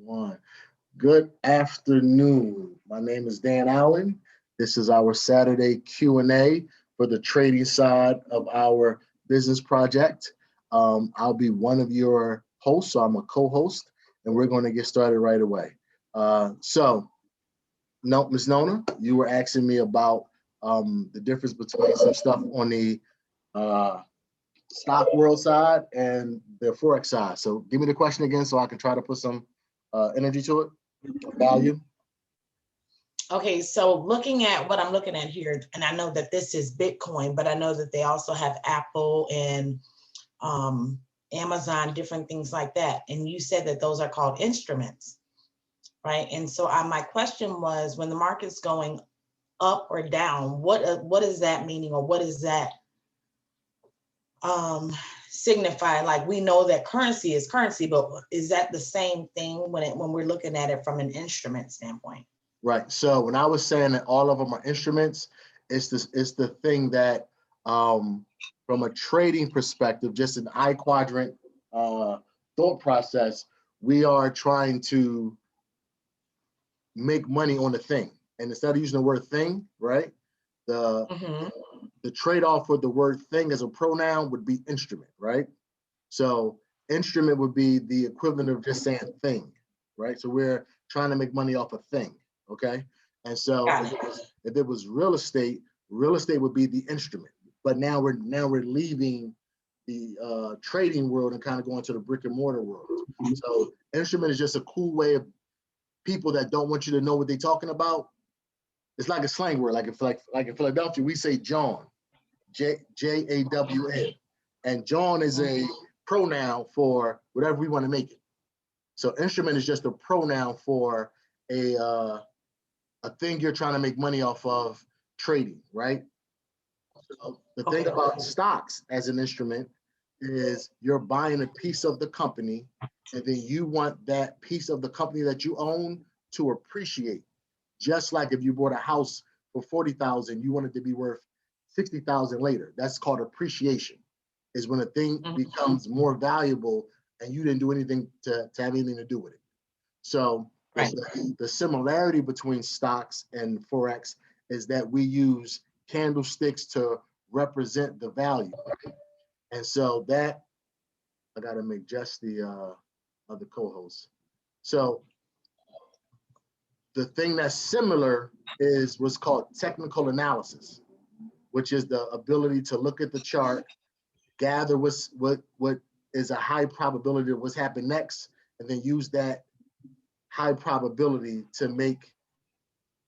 One. Good afternoon. My name is Dan Allen. This is our Saturday Q&A for the trading side of our business project. I'll be one of your hosts, so I'm a co-host, and we're going to get started right away. No, Ms. Nona, you were asking me about the difference between some stuff on the stock world side and the Forex side. So give me the question again so I can try to put some energy to it, value. Okay, so looking at what I'm looking at here, and I know that this is Bitcoin, but I know that they also have Apple and Amazon, different things like that. And you said that those are called instruments, right? And so my question was, when the market's going up or down, what is that meaning, or what is that signify? Like, we know that currency is currency, but is that the same thing when we're looking at it from an instrument standpoint? Right. So when I was saying that all of them are instruments, it's the thing that from a trading perspective, just an I quadrant thought process, we are trying to make money on the thing. And instead of using the word thing, right? The trade-off for the word thing as a pronoun would be instrument, right? So instrument would be the equivalent of just saying thing, right? So we're trying to make money off a thing, okay? And so if it was real estate would be the instrument. But now we're leaving the trading world and kind of going to the brick and mortar world. So instrument is just a cool way of people that don't want you to know what they're talking about. It's like a slang word. Like in Philadelphia, we say John, J-A-W-N, and John is a pronoun for whatever we want to make it. So instrument is just a pronoun for a thing you're trying to make money off of trading, right? So the thing about stocks as an instrument is you're buying a piece of the company, and then you want that piece of the company that you own to appreciate. Just like if you bought a house for $40,000, you want it to be worth $60,000 later. That's called appreciation. Is when a thing becomes more valuable and you didn't do anything to have anything to do with it. So the similarity between stocks and Forex is that we use candlesticks to represent the value. And so that, I gotta make just the other co-host. So the thing that's similar is what's called technical analysis, which is the ability to look at the chart, gather what is a high probability of what's happened next, and then use that high probability to make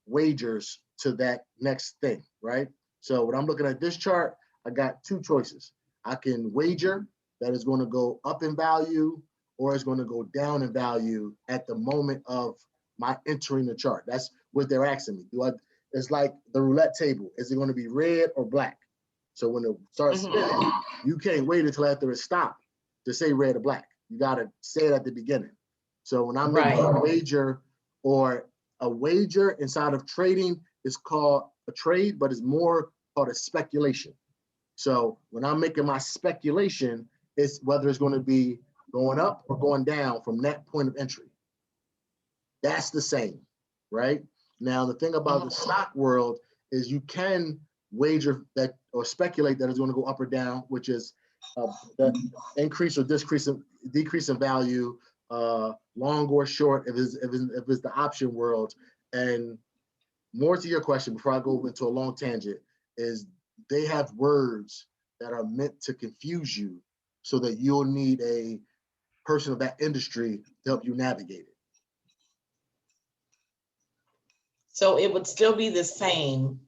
wagers to that next thing, right? So when I'm looking at this chart, I got two choices. I can wager that it's going to go up in value or it's going to go down in value at the moment of my entering the chart. That's what they're asking me. It's like the roulette table. Is it going to be red or black? So when it starts spinning, you can't wait until after it stops to say red or black. You got to say it at the beginning. So when I'm making a wager, or a wager inside of trading is called a trade, but it's more called a speculation. So when I'm making my speculation, it's whether it's going to be going up or going down from that point of entry. That's the same, right? Now, the thing about the stock world is you can wager that or speculate that it's going to go up or down, which is the increase or decrease in value, long or short, if it's the option world. And more to your question, before I go into a long tangent, is they have words that are meant to confuse you so that you'll need a person of that industry to help you navigate it. So it would still be the same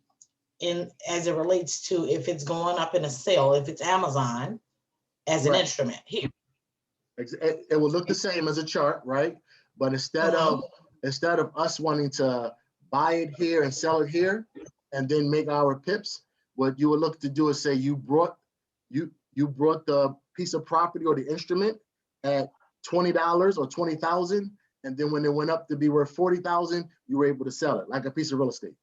as it relates to if it's going up in a sale, if it's Amazon as an instrument here. It will look the same as a chart, right? But instead of us wanting to buy it here and sell it here and then make our pips, what you would look to do is say you brought the piece of property or the instrument at $20 or $20,000, and then when it went up to be worth $40,000, you were able to sell it like a piece of real estate.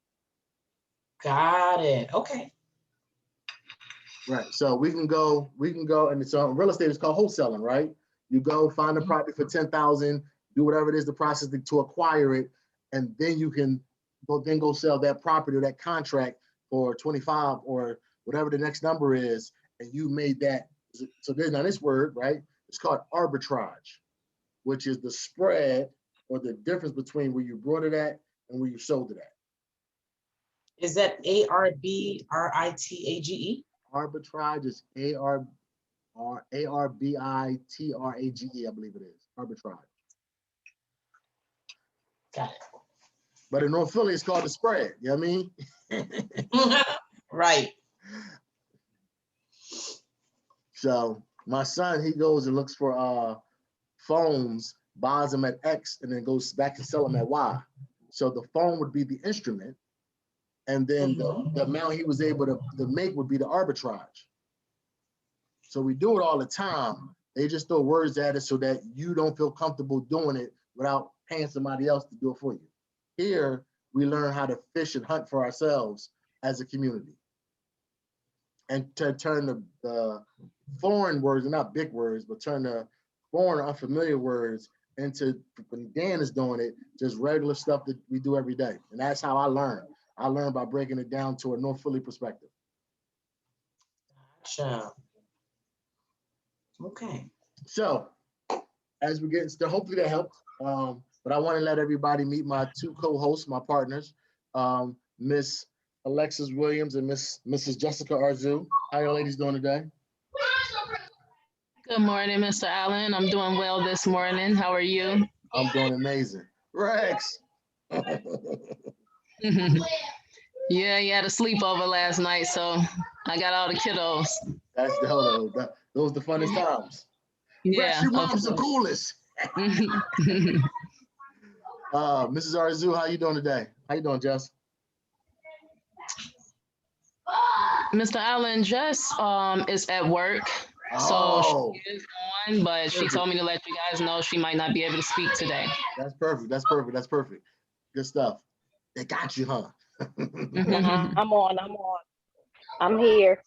Got it. Okay. Right. So we can go, and so real estate is called wholesaling, right? You go find a property for $10,000, do whatever it is, the process to acquire it, and then you can go sell that property or that contract for 25 or whatever the next number is, and you made that. So there's now this word, right? It's called arbitrage, which is the spread or the difference between where you brought it at and where you sold it at. Is that ARBITRAGE? Arbitrage is ARBITRAGE, I believe it is. Arbitrage. Got it. But in North Philly, it's called the spread. You know what I mean? Right. So my son, he goes and looks for phones, buys them at X, and then goes back and sell them at Y. So the phone would be the instrument, and then the amount he was able to make would be the arbitrage. So we do it all the time. They just throw words at it so that you don't feel comfortable doing it without paying somebody else to do it for you. Here, we learn how to fish and hunt for ourselves as a community. And to turn the foreign words, not big words, but turn the foreign unfamiliar words into, when Dan is doing it, just regular stuff that we do every day. And that's how I learn. I learn by breaking it down to a North Philly perspective. Gotcha. Okay. So as we get started, hopefully that helped. But I want to let everybody meet my two co-hosts, my partners, Miss Alexis Williams and Mrs. Jessica Arzu. How you ladies doing today? Good morning, Mr. Allen. I'm doing well this morning. How are you? I'm doing amazing. Rex. Yeah, you had a sleepover last night, so I got all the kiddos. That's those the funnest times. Yeah. Rex, your mom's the coolest. Mrs. Arzu, how you doing today? How you doing, Jess? Mr. Allen, Jess is at work, so she is on, but she told me to let you guys know she might not be able to speak today. That's perfect. That's perfect. That's perfect. Good stuff. They got you, huh? I'm on. I'm here.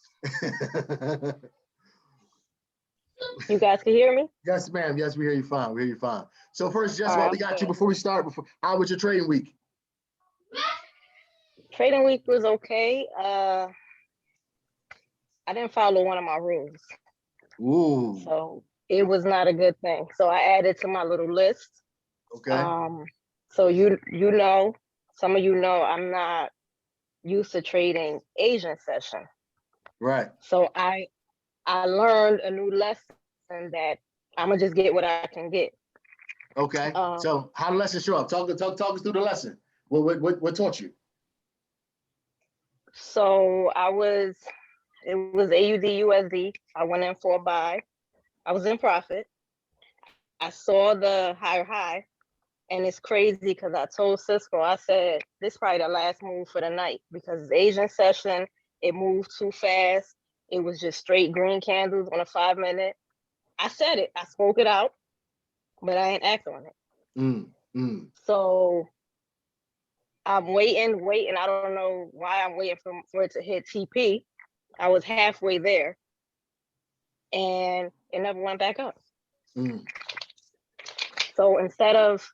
You guys can hear me? Yes, ma'am. Yes, we hear you fine. We hear you fine. So first, Jess, while we got you, before we start, how was your trading week? Trading week was okay. I didn't follow one of my rules. Ooh. So it was not a good thing. So I added to my little list. Okay. So you know, some of you know I'm not used to trading Asian session. Right. So I learned a new lesson that I'm gonna just get what I can get. Okay. So how the lesson show up? Talk us through the lesson. What taught you? So it was AUD USD. I went in for a buy. I was in profit. I saw the higher high, and it's crazy because I told Cisco, I said, this is probably the last move for the night because it's Asian session. It moved too fast. It was just straight green candles on a 5-minute. I said it. I spoke it out, but I ain't act on it. So I'm waiting. I don't know why I'm waiting for it to hit TP. I was halfway there, and it never went back up. So instead of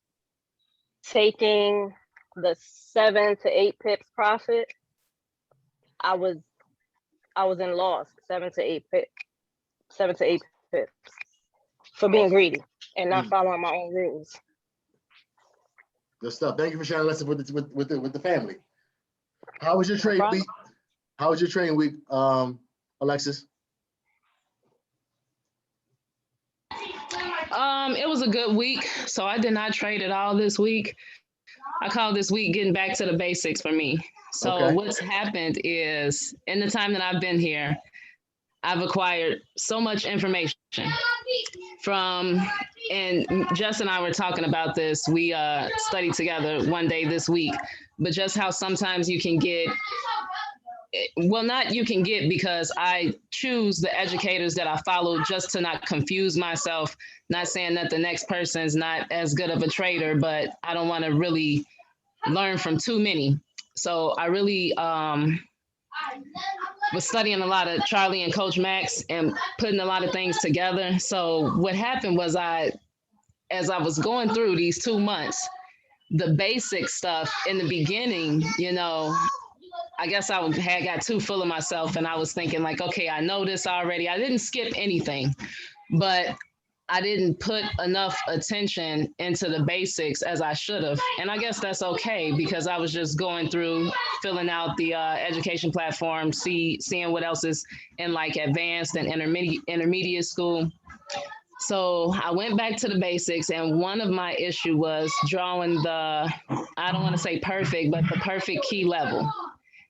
taking the 7 to 8 pips profit, I was in loss 7 to 8 pips for being greedy and not following my own rules. Good stuff. Thank you for sharing a lesson with the family. How was your trading week? How was your trading week, Alexis? It was a good week. So I did not trade at all this week. I call this week getting back to the basics for me. So what's happened is in the time that I've been here, I've acquired so much information and Jess and I were talking about this. We studied together one day this week, but just how sometimes you can get, well, not you can get, because I choose the educators that I follow just to not confuse myself, not saying that the next person's not as good of a trader, but I don't want to really learn from too many. So I really was studying a lot of Charlie and Coach Max and putting a lot of things together. So what happened was I as I was going through these 2 months, the basic stuff in the beginning, you know, I guess I had got too full of myself and I was thinking like, okay, I know this already. I didn't skip anything, but I didn't put enough attention into the basics as I should have. And I guess that's okay because I was just going through, filling out the education platform, seeing what else is in like advanced and intermediate school. So I went back to the basics, and one of my issue was drawing the, I don't want to say perfect, but the perfect key level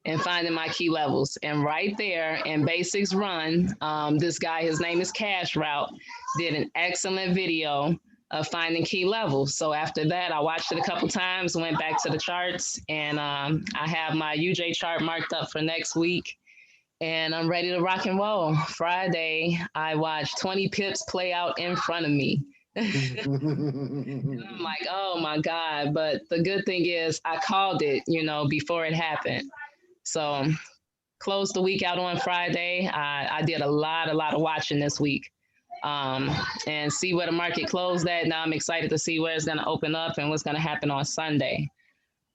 and finding my key levels. And right there in Basics Run, this guy, his name is Cash Route, did an excellent video of finding key levels. So after that, I watched it a couple times, went back to the charts, and I have my UJ chart marked up for next week. And I'm ready to rock and roll. Friday, I watched 20 pips play out in front of me. And I'm like, oh my God. But the good thing is I called it, you know, before it happened. So closed the week out on Friday. I did a lot of watching this week and see where the market closed at. Now I'm excited to see where it's going to open up and what's going to happen on Sunday.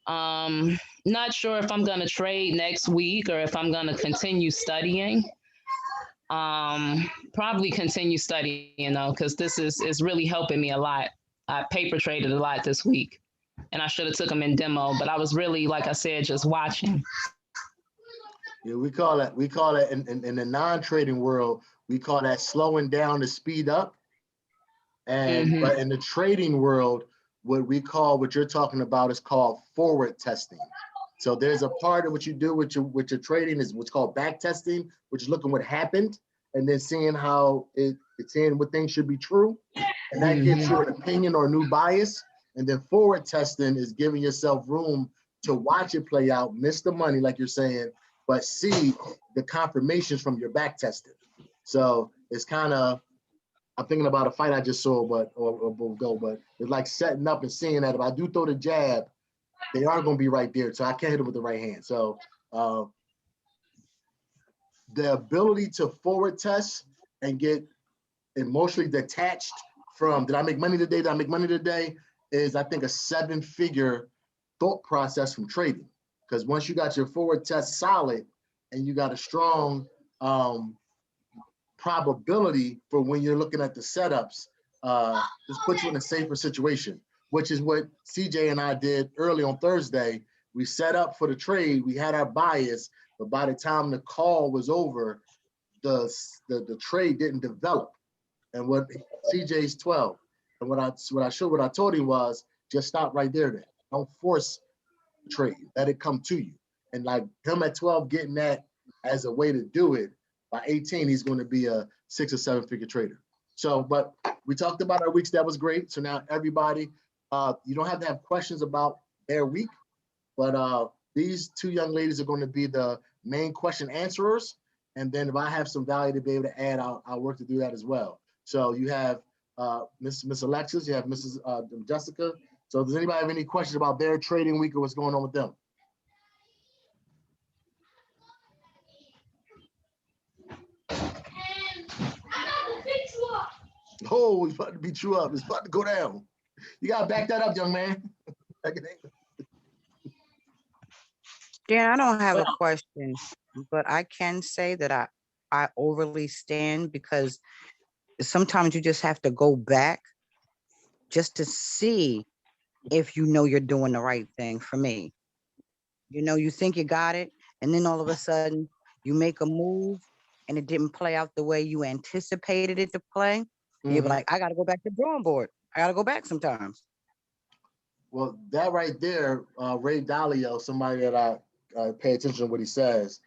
Not sure if I'm going to trade next week or if I'm going to continue studying. Probably continue studying though, because this is really helping me a lot. I paper traded a lot this week and I should have took them in demo, but I was really, like I said, just watching. Yeah, we call it in the non-trading world, we call that slowing down to speed up. And but in the trading world, what you're talking about is called forward testing. So there's a part of what you do with your trading is what's called back testing, which is looking what happened and then seeing how it's seeing what things should be true. And that gives you an opinion or a new bias. And then forward testing is giving yourself room to watch it play out, miss the money, like you're saying, but see the confirmations from your back testing. So it's kind of, I'm thinking about a fight I just saw, but it's like setting up and seeing that if I do throw the jab, they are going to be right there. So I can't hit them with the right hand. So the ability to forward test and get emotionally detached from, did I make money today? Did I make money today? Is I think a 7-figure thought process from trading. Because once you got your forward test solid and you got a strong probability for when you're looking at the setups, just puts you in a safer situation, which is what CJ and I did early on Thursday. We set up for the trade, we had our bias, but by the time the call was over, the trade didn't develop. And what CJ's 12, and what I told him was just stop right there then. Don't force the trade, let it come to you. And like him at 12 getting that as a way to do it, by 18, he's going to be a 6 or 7-figure trader. So, but we talked about our weeks. That was great. So now everybody, you don't have to have questions about their week, but these 2 young ladies are going to be the main question answerers. And then if I have some value to be able to add, I'll work to do that as well. So you have Miss Alexis, you have Mrs. Jessica. So does anybody have any questions about their trading week or what's going on with them? Oh, he's about to beat you up. It's about to go down. You got to back that up, young man. Dan, I don't have a question, but I can say that I overly stand because sometimes you just have to go back just to see if you know you're doing the right thing. For me, you know, you think you got it, and then all of a sudden you make a move and it didn't play out the way you anticipated it to play. You're like, I got to go back to the drawing board. I got to go back sometimes. Well, that right there, Ray Dalio, somebody that I pay attention to what he says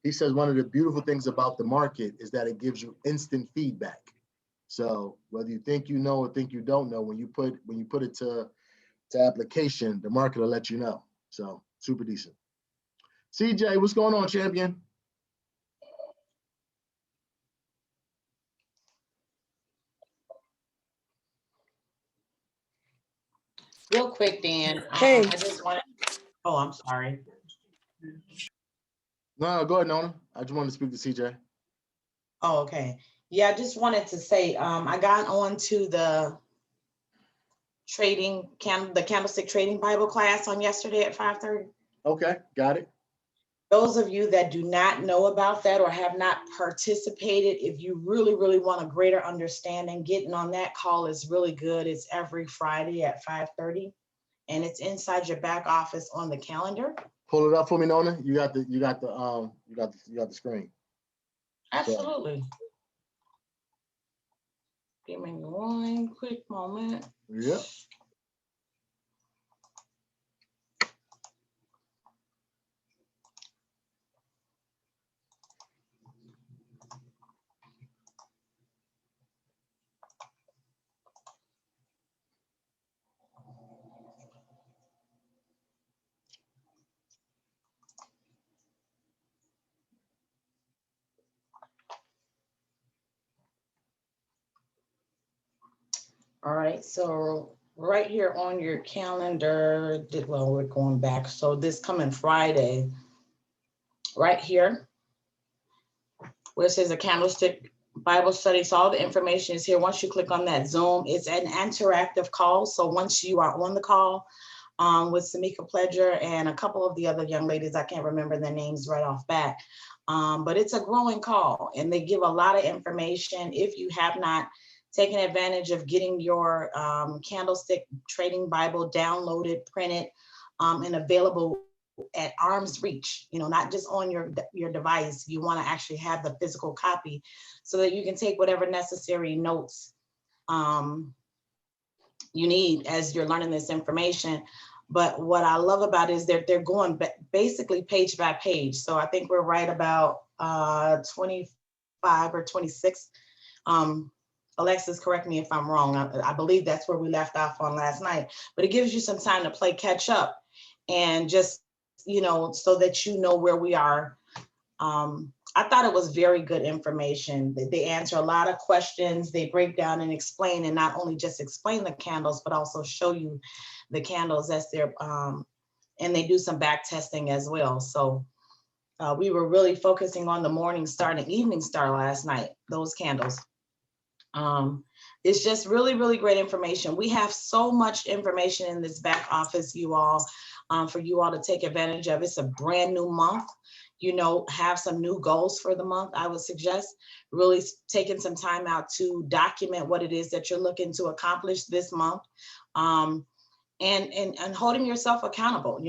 one of the beautiful things about the market is that it gives you instant feedback. So whether you think you know or think you don't know, when you put it to application, the market will let you know. So super decent. CJ, what's going on, champion? Real quick, Dan. Hey. I just want to, oh, I'm sorry. No, go ahead, Nona. I just wanted to speak to CJ. Oh, okay. Yeah, I just wanted to say, I got onto the trading, the candlestick trading Bible class on yesterday at 5:30. Okay, got it. Those of you that do not know about that or have not participated, if you really, really want a greater understanding, getting on that call is really good. It's every Friday at 5:30, and it's inside your back office on the calendar. Pull it up for me, Nona. You got the screen. Absolutely. So, give me one quick moment. Yep. All right, so right here on your calendar, well, we're going back. So this coming Friday, right here, where it says a candlestick Bible study. So all the information is here. Once you click on that Zoom, it's an interactive call. So once you are on the call with Samika Pledger and a couple of the other young ladies, I can't remember their names right off bat, but it's a growing call and they give a lot of information. If you have not taken advantage of getting your candlestick trading Bible downloaded, printed, and available at arm's reach, not just on your device, you want to actually have the physical copy so that you can take whatever necessary notes you need as you're learning this information. But what I love about it is they're going basically page by page. So I think we're right about 25 or 26. Alexis, correct me if I'm wrong. I believe that's where we left off on last night, but it gives you some time to play catch up and just, so that you know where we are. I thought it was very good information. They answer a lot of questions. They break down and explain, and not only just explain the candles, but also show you the candles as they're, and they do some back testing as well. So we were really focusing on the morning star and the evening star last night, those candles. It's just really, really great information. We have so much information in this back office, you all, for you all to take advantage of. It's a brand new month. Have some new goals for the month. I would suggest really taking some time out to document what it is that you're looking to accomplish this month, and holding yourself accountable.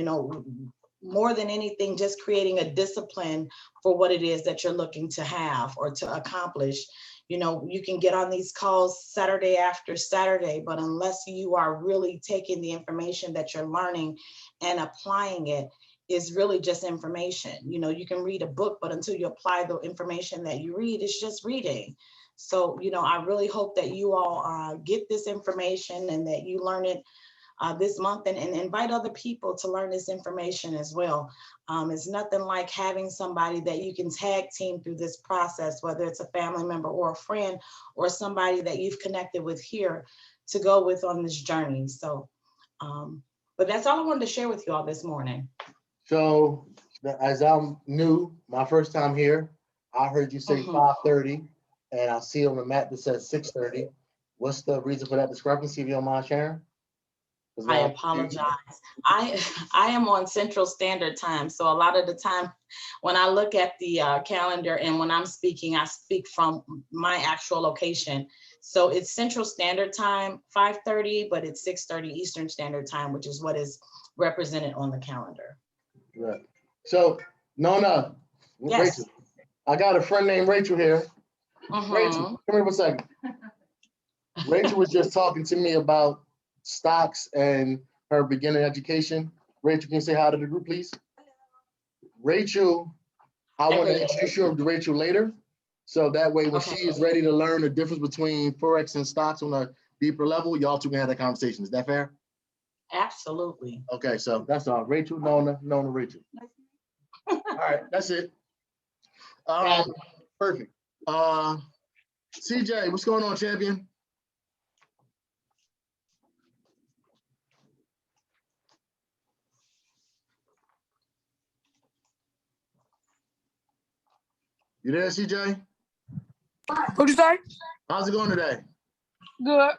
More than anything, just creating a discipline for what it is that you're looking to have or to accomplish. You can get on these calls Saturday after Saturday, but unless you are really taking the information that you're learning and applying it, is really just information. You can read a book, but until you apply the information that you read, it's just reading. So, I really hope that you all get this information and that you learn it this month and invite other people to learn this information as well. It's nothing like having somebody that you can tag team through this process, whether it's a family member or a friend or somebody that you've connected with here to go with on this journey. So, but that's all I wanted to share with you all this morning. So as I'm new, my first time here, I heard you say 5:30 and I see on the map that says 6:30. What's the reason for that discrepancy, if you don't mind sharing? I apologize. I am on Central Standard Time. So a lot of the time when I look at the calendar and when I'm speaking, I speak from my actual location. So it's Central Standard Time, 5:30, but it's 6:30 Eastern Standard Time, which is what is represented on the calendar. Right. So, Nona, Yes. Rachel, I got a friend named Rachel here. Rachel, come here for a second. Rachel was just talking to me about stocks and her beginning education. Rachel, can you say hi to the group, please? Rachel, I want to introduce you to Rachel later. So that way, when she is ready to learn the difference between Forex and stocks on a deeper level, y'all two can have that conversation. Is that fair? Absolutely. Okay, so that's all. Rachel, Nona, Rachel. All right, that's it. Perfect. CJ, what's going on, champion? You there, CJ? What'd you say? How's it going today? Good.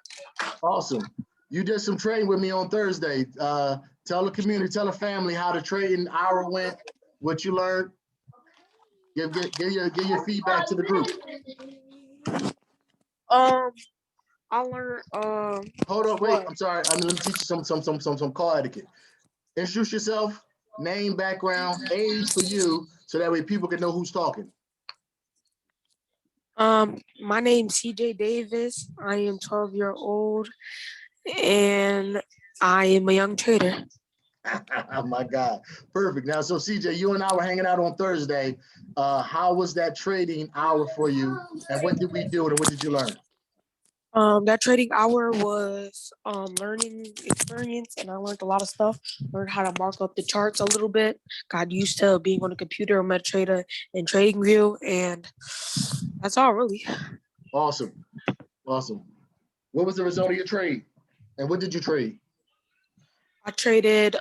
Awesome. You did some trading with me on Thursday. Tell the community, tell the family how the trading hour went, what you learned. Give your feedback to the group. I learned Hold on, wait. what? I'm sorry. Let me teach you some call etiquette. Introduce yourself, name, background, age for you, so that way people can know who's talking. My name's CJ Davis. I am 12-year-old and I am a young trader. Oh my God, perfect. Now, so CJ, you and I were hanging out on Thursday. How was that trading hour for you, and what did we do, and what did you learn? That trading hour was learning experience, and I learned a lot of stuff. Learned how to mark up the charts a little bit. Got used to being on the computer on MetaTrader and TradingView, and that's all really. Awesome, awesome. What was the result of your trade, and what did you trade? I traded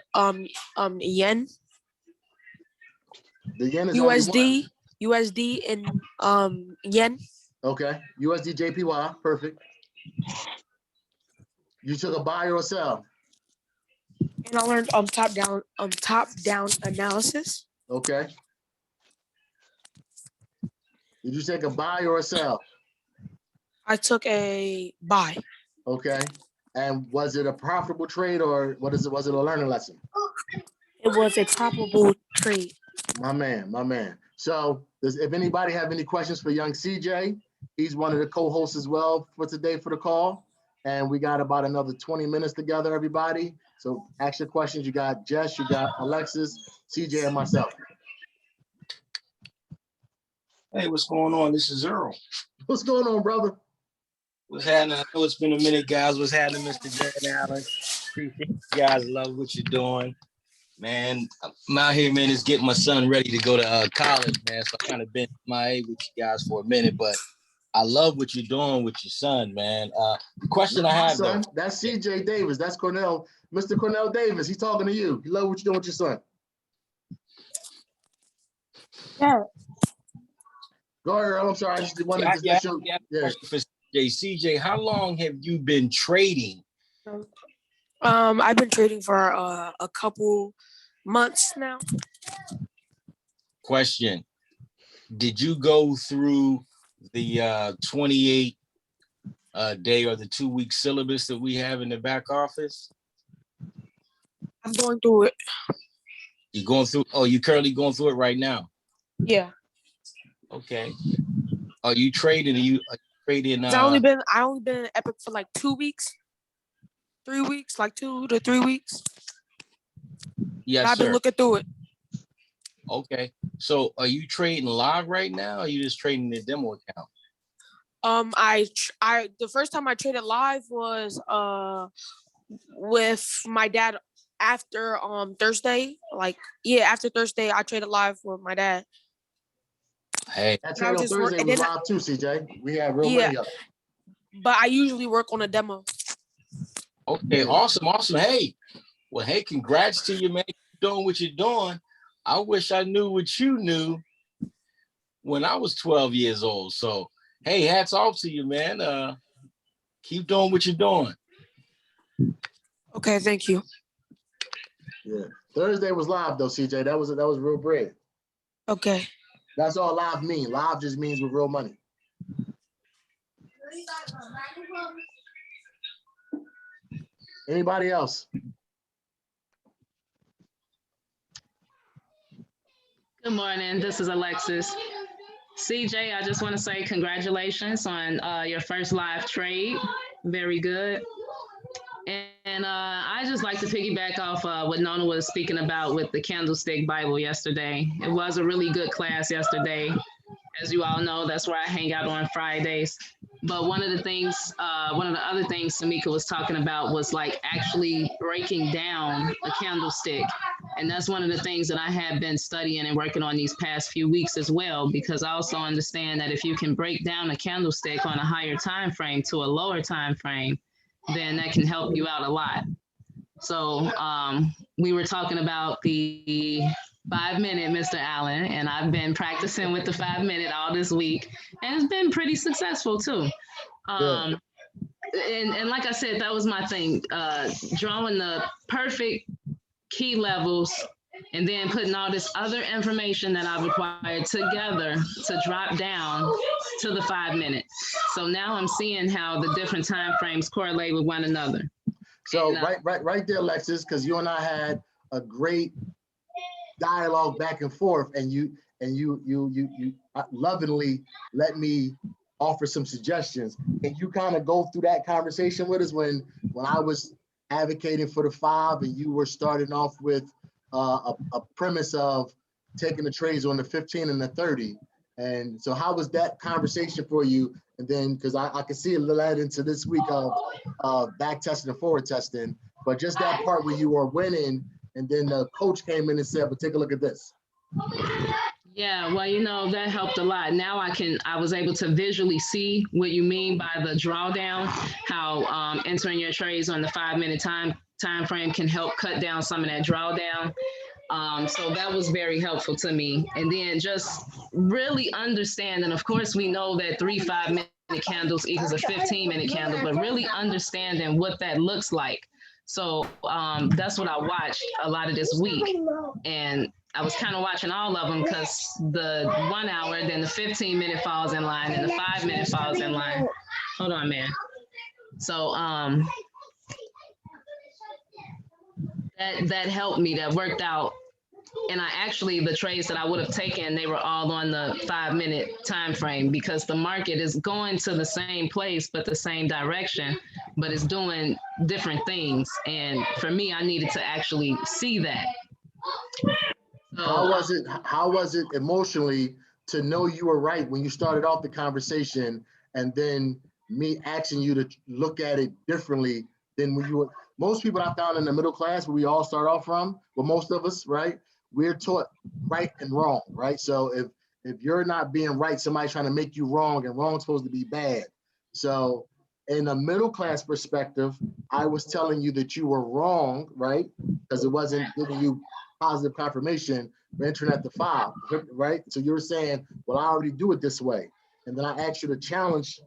yen, The yen is only one. USD, and yen. Okay, USD JPY, perfect. You took a buy or a sell? And I learned top down analysis. Okay. Did you take a buy or a sell? I took a buy. Okay. And was it a profitable trade, or was it a learning lesson? It was a profitable trade. My man, my man. So if anybody have any questions for young CJ, he's one of the co-hosts as well for today for the call. And we got about another 20 minutes together, everybody. So ask your questions. You got Jess, you got Alexis, CJ, and myself. Hey, what's going on? This is Earl. What's going on, brother? What's happening? I know it's been a minute, guys. What's happening, Mr. Dan Allen? Appreciate you guys. Love what you're doing. Man, I'm out here, man, is getting my son ready to go to college, man. So I kind of been MIA with you guys for a minute, but I love what you're doing with your son, man. The question I have, son, though. that's CJ Davis. That's Cornell, Mr. Cornell Davis. He's talking to you. You love what you're doing with your son. Yeah. Go ahead, Earl. I'm sorry. I just wanted to let you. Yeah. For CJ, how long have you been trading? I've been trading for a couple months now. Question. Did you go through the 28 day or the 2-week syllabus that we have in the back office? I'm going through it. You're going through, you're currently going through it right now? Yeah. Okay. Are you trading? Are you trading? I only been in Epic for like 2 weeks, 3 weeks, like 2 to 3 weeks. Yes, I've been looking through it. Okay. So are you trading live right now, or are you just trading the demo account? The first time I traded live was with my dad after Thursday. After Thursday I traded live with my dad. Hey, that trade on Thursday was live too, CJ. We had real money up. But I usually work on a demo. Okay, awesome. Hey, well, hey, congrats to you, man. You're doing what you're doing. I wish I knew what you knew when I was 12 years old. So, hey, hats off to you, man. Keep doing what you're doing. Okay, thank you. Yeah, Thursday was live though, CJ. That was real bread. Okay. That's all live mean. Live just means with real money. Anybody else? Good morning. This is Alexis. CJ, I just want to say congratulations on your first live trade. Very good. And I just like to piggyback off what Nona was speaking about with the Candlestick Bible yesterday. It was a really good class yesterday. As you all know, that's where I hang out on Fridays. But one of the other things Tamika was talking about was like actually breaking down a candlestick. And that's one of the things that I have been studying and working on these past few weeks as well, because I also understand that if you can break down a candlestick on a higher time frame to a lower time frame, then that can help you out a lot. So we were talking about the 5-minute, Mr. Allen, and I've been practicing with the 5-minute all this week, and it's been pretty successful too. and like I said, that was my thing. Drawing the perfect key levels and then putting all this other information that I required together to drop down to the 5 minute. So now I'm seeing how the different time frames correlate with one another. So right there, Alexis, because you and I had a great dialogue back and forth, and you lovingly let me offer some suggestions. Can you kind of go through that conversation with us when I was advocating for the 5 and you were starting off with a premise of taking the trades on the 15 and the 30? And so how was that conversation for you? And then, because I can see it led into this week of back testing and forward testing, but just that part where you were winning and then the coach came in and said, but take a look at this. Yeah, well, you know, that helped a lot. Now I was able to visually see what you mean by the drawdown, how entering your trades on the 5 minute time frame can help cut down some of that drawdown. So that was very helpful to me. And then just really understanding, of course, we know that 3 5-minute candles equals a 15-minute candle, but really understanding what that looks like. So that's what I watched a lot of this week. And I was kind of watching all of them because the 1 hour, then the 15-minute falls in line and the 5-minute falls in line. Hold on, man. So that helped me, that worked out. And the trades that I would have taken, they were all on the 5 minute time frame because the market is going to the same place, but the same direction, but it's doing different things. And for me, I needed to actually see that. So, how was it emotionally to know you were right when you started off the conversation, and then me asking you to look at it differently than when you were? Most people I found in the middle class, where we all start off from, well, most of us, right? We're taught right and wrong, right? So if you're not being right, somebody's trying to make you wrong, and wrong's supposed to be bad. So in a middle class perspective, I was telling you that you were wrong, right? Because it wasn't giving you positive confirmation for entering at the 5, right? So you were saying, well, I already do it this way. And then I asked you to challenge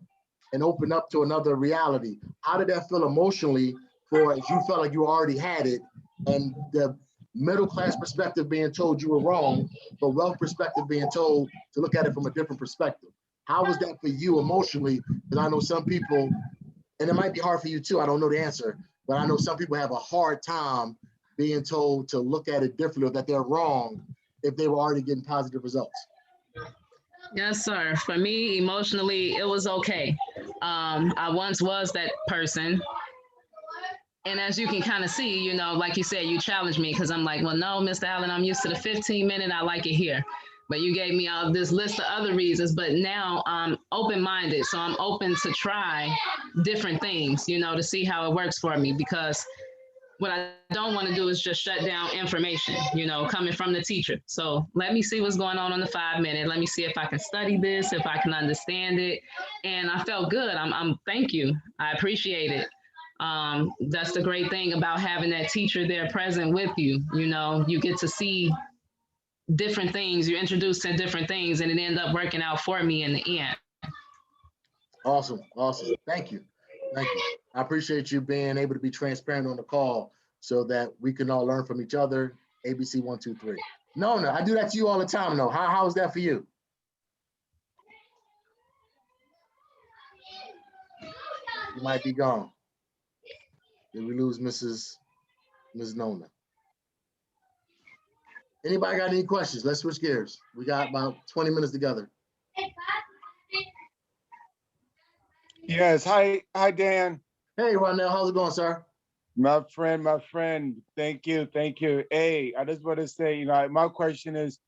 and open up to another reality. How did that feel emotionally for if you felt like you already had it, and the middle class perspective being told you were wrong, but wealth perspective being told to look at it from a different perspective? How was that for you emotionally? Because I know some people, and it might be hard for you too, I don't know the answer, but I know some people have a hard time being told to look at it differently, or that they're wrong if they were already getting positive results. Yes, sir. For me, emotionally, it was okay. I once was that person. And as you can kind of see, you know, like you said, you challenged me because I'm like, well, no, Mr. Allen, I'm used to the 15-minute. I like it here. But you gave me all this list of other reasons. But now I'm open-minded. So I'm open to try different things, you know, to see how it works for me. Because what I don't want to do is just shut down information, you know, coming from the teacher. So let me see what's going on the 5 minute. Let me see if I can study this, if I can understand it. And I felt good. Thank you. I appreciate it. That's the great thing about having that teacher there present with you. You know, you get to see different things, you're introduced to different things, and it ended up working out for me in the end. Awesome. Thank you. I appreciate you being able to be transparent on the call so that we can all learn from each other. ABC 1, 2, 3. No, I do that to you all the time. No, how is that for you? You might be gone. Did we lose Ms. Nona? Anybody got any questions? Let's switch gears. We got about 20 minutes together. Yes. Hi, Dan. Hey, Ronell, how's it going, sir? My friend. Thank you. Hey, I just want to say, you know, my question is,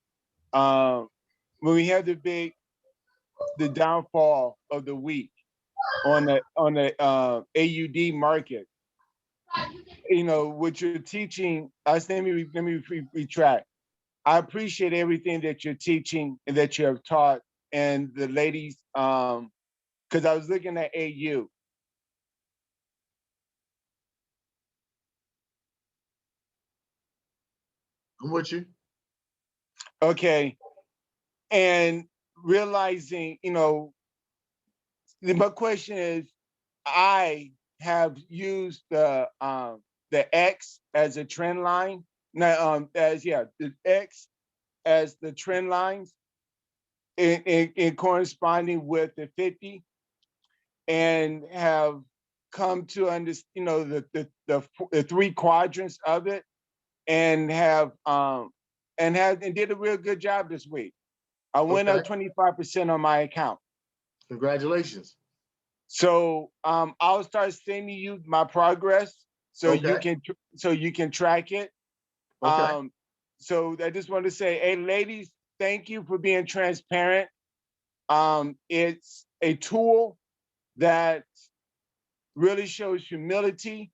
when we had the downfall of the week on the AUD market, you know, what you're teaching, let me retract. I appreciate everything that you're teaching and that you have taught, and the ladies, because I was looking at AU. I'm with you. Okay. And realizing, you know, my question is, I have used the X as a trend line. Now, the X as the trend lines in corresponding with the 50, and have come to understand, the three quadrants of it, and did a real good job this week. I went up 25% on my account. Congratulations. So I'll start sending you my progress so you can track it. Okay. So I just want to say, hey, ladies, thank you for being transparent. It's a tool that really shows humility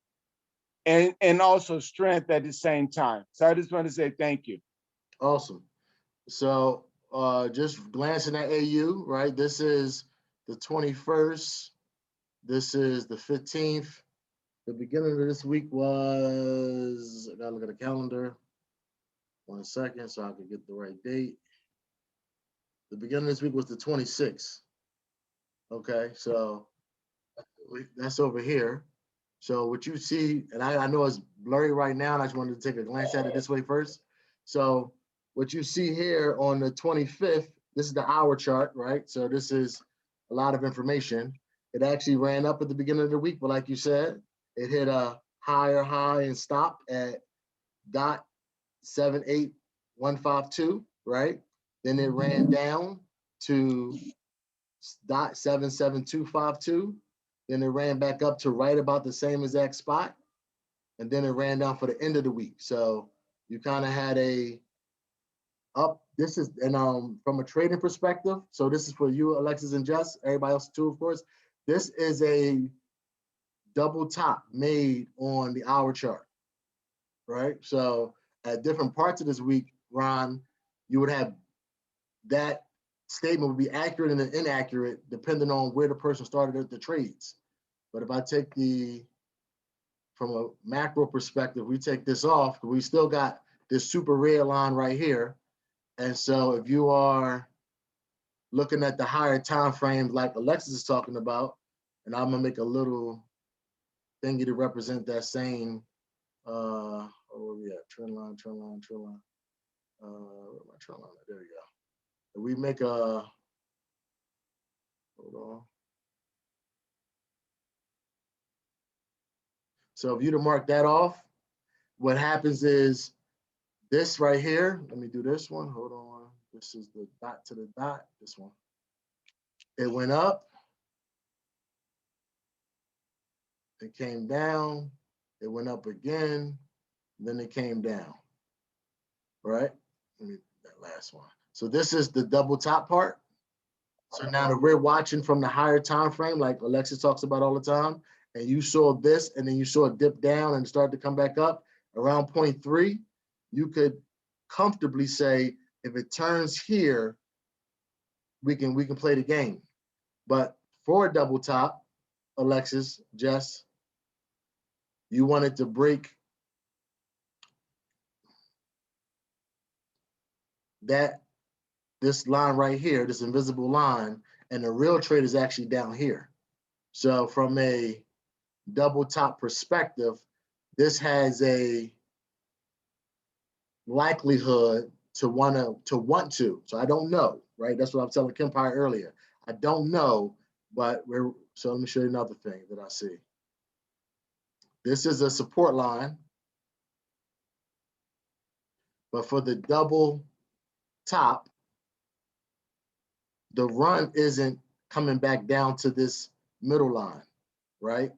and also strength at the same time. So I just want to say thank you. Awesome. So just glancing at AU, right? This is the 21st. This is the 15th. The beginning of this week was, I gotta look at the calendar. 1 second so I can get the right date. The beginning of this week was the 26th. Okay, so that's over here. So what you see, and I know it's blurry right now, and I just wanted to take a glance at it this way first. So what you see here on the 25th, this is the hour chart, right? So this is a lot of information. It actually ran up at the beginning of the week, but like you said, it hit a higher high and stopped at .78152, right? Then it ran down to .77252. Then it ran back up to right about the same exact spot. And then it ran down for the end of the week. So you kind of had a up. This is, and from a trading perspective, so this is for you, Alexis and Jess, everybody else too, of course. This is a double top made on the hour chart, right? So at different parts of this week, Ron, you would have that statement would be accurate and inaccurate depending on where the person started the trades. But if I take from a macro perspective, we take this off, we still got this super red line right here. And so if you are looking at the higher time frames like Alexis is talking about, and I'm gonna make a little thingy to represent that same, where we at? Trend line. Where my trend line? There we go. If we make a, hold on. So if you to mark that off, what happens is this right here, let me do this one, hold on. This is the dot to the dot, this one. It went up, it came down, it went up again, then it came down, right? Let me, that last one. So this is the double top part. So now that we're watching from the higher time frame, like Alexis talks about all the time, and you saw this, and then you saw it dip down and start to come back up around 0.3, you could comfortably say, if it turns here, we can play the game. But for a double top, Alexis, Jess, you wanted to break this line right here, this invisible line, and the real trade is actually down here. So from a double top perspective, this has a likelihood to want to. So I don't know, right? That's what I'm telling Kim Pye earlier. I don't know, but so let me show you another thing that I see. This is a support line, but for the double top, the run isn't coming back down to this middle line, right?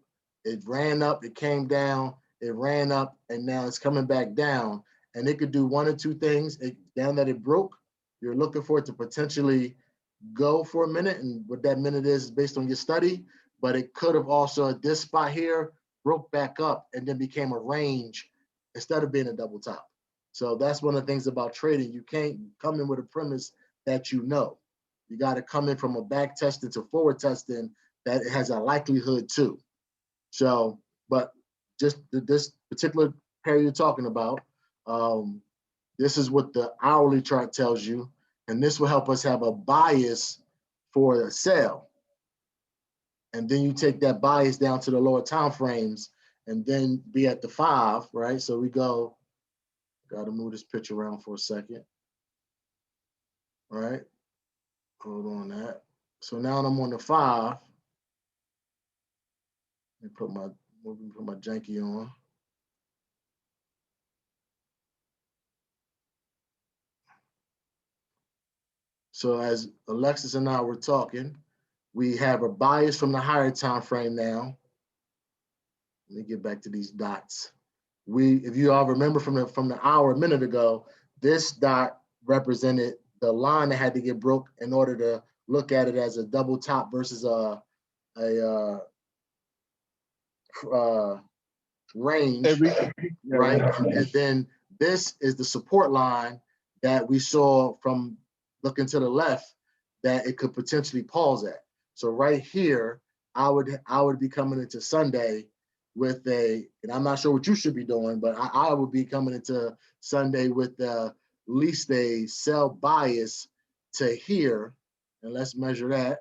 It ran up, it came down, it ran up, and now it's coming back down. And it could do one or two things. Down that it broke, you're looking for it to potentially go for a minute, and what that minute is based on your study, but it could have also, at this spot here, broke back up and then became a range instead of being a double top. So that's one of the things about trading. You can't come in with a premise that you know. You got to come in from a back testing to forward testing that it has a likelihood to. So, but just this particular pair you're talking about, this is what the hourly chart tells you, and this will help us have a bias for a sell. and then you take that bias down to the lower time frames, and then be at the 5, right? So we go, gotta move this picture around for a second. All right, hold on that. So now I'm on the 5. Let me put my janky on. So as Alexis and I were talking, we have a bias from the higher time frame now. Let me get back to these dots. If you all remember from the hour a minute ago, this dot represented the line that had to get broke in order to look at it as a double top versus a range, right? And then this is the support line that we saw from looking to the left that it could potentially pause at. So right here, I would be coming into Sunday with and I'm not sure what you should be doing, but I would be coming into Sunday with at least a sell bias to here. And let's measure that.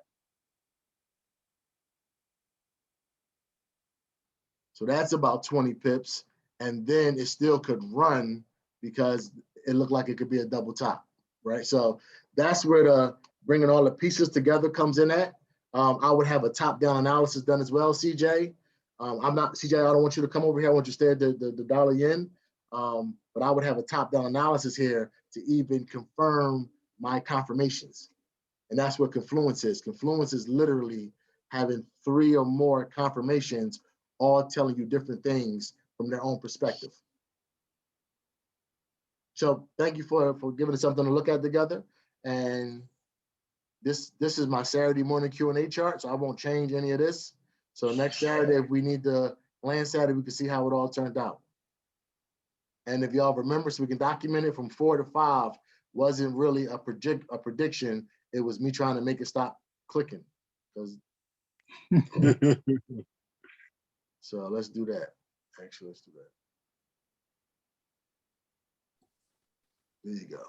So that's about 20 pips. And then it still could run because it looked like it could be a double top, right? So that's where the bringing all the pieces together comes in at. I would have a top-down analysis done as well, CJ. CJ, I don't want you to come over here. I want you to stay at the dollar yen. But I would have a top-down analysis here to even confirm my confirmations. And that's what Confluence is. Confluence is literally having 3 or more confirmations, all telling you different things from their own perspective. So thank you for giving us something to look at together. And this is my Saturday morning Q&A chart, so I won't change any of this. So next Saturday, if we need to glance at it, we can see how it all turned out. And if y'all remember, so we can document it, from 4 to 5 wasn't really a prediction. It was me trying to make it stop clicking. So let's do that. Actually, let's do that. There you go.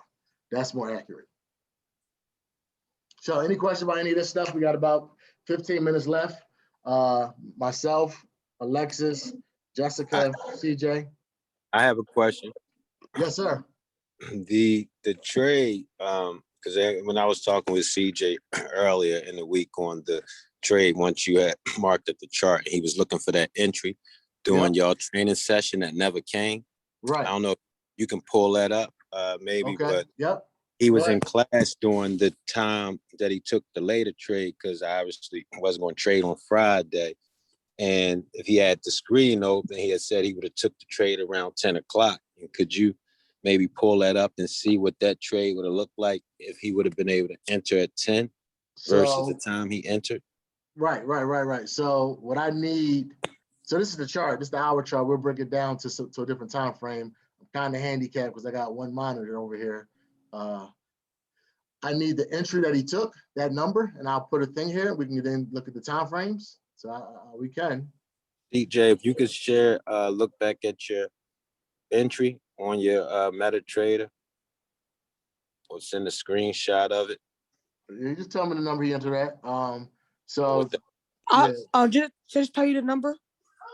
That's more accurate. So any questions about any of this stuff? We got about 15 minutes left. Myself, Alexis, Jessica, CJ. I have a question. Yes, sir. The trade, because when I was talking with CJ earlier in the week on the trade, once you had marked up the chart, he was looking for that entry during y'all training session that never came. Right. I don't know if you can pull that up, maybe, okay. But he was in class during the time that he took the later trade, because I obviously wasn't going to trade on Friday. And if he had the screen open, he had said he would have took the trade around 10 o'clock. And could you maybe pull that up and see what that trade would have looked like if he would have been able to enter at 10 versus the time he entered? Right. So what I need, so this is the chart, this is the hour chart. We'll break it down to a different time frame. I'm kind of handicapped because I got one monitor over here. I need the entry that he took, that number, and I'll put a thing here. We can then look at the time frames. So we can. DJ, if you could share, look back at your entry on your MetaTrader, or send a screenshot of it. You just tell me the number he entered at. I'll just tell you the number.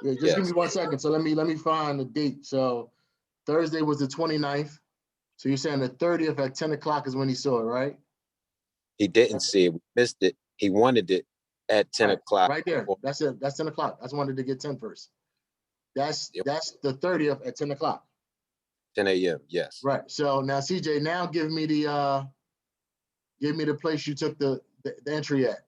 Yeah, just give me 1 second. So let me find the date. So Thursday was the 29th. So you're saying the 30th at 10 o'clock is when he saw it, right? He didn't see it. We missed it. He wanted it at 10 o'clock. Right there. That's it. That's 10 o'clock. I just wanted to get 10 first. That's the 30th at 10 o'clock. 10 a.m. Yes. Right. So now, CJ, now give me the place you took the entry at.